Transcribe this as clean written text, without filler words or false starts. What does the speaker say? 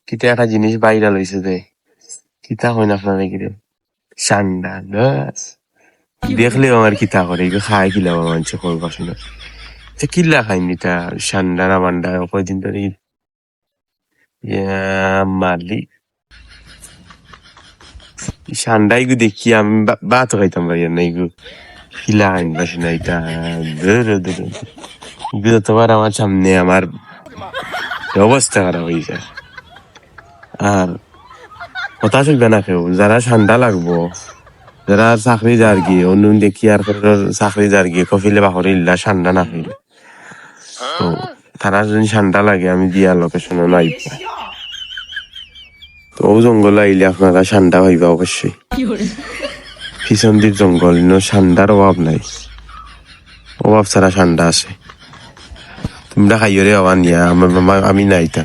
কিতা একটা জিনিস ভাইরাল হয়েছে যে কিতা হয় না আপনারা কিরে ঠান্ডা গাছ দেখলে আমার কিতা করে এগুলো খায় কিলাম মানুষ করবা শুনে কিল্লা খাইনি তা ঠান্ডা না মান্ডা কয়দিন ধরে মারলি ঠান্ডা এগু দেখি আমি বাত খাইতাম ভাই না এগু কিলা খাইন বাসি না এটা এগুলো তোমার আমার সামনে আমার অবস্থা খারাপ হয়ে যায় আর কথা শুনবে না কেউ যারা ঠান্ডা লাগবো যারা চাকরি যার গিয়ে অন্য দেখি আর চাকরি যার গিয়ে কফিলে বাহরে ইল্লা ঠান্ডা না হইলে তো তারা যদি ঠান্ডা লাগে আমি দিয়া লোকেশনে নাই তো ও জঙ্গল আইলে আপনারা ঠান্ডা হইবা অবশ্যই পিছন দিক জঙ্গল ঠান্ডার অভাব নাই অভাব ছাড়া ঠান্ডা আছে তোমরা খাইরে আবার নিয়া আমি নাই তা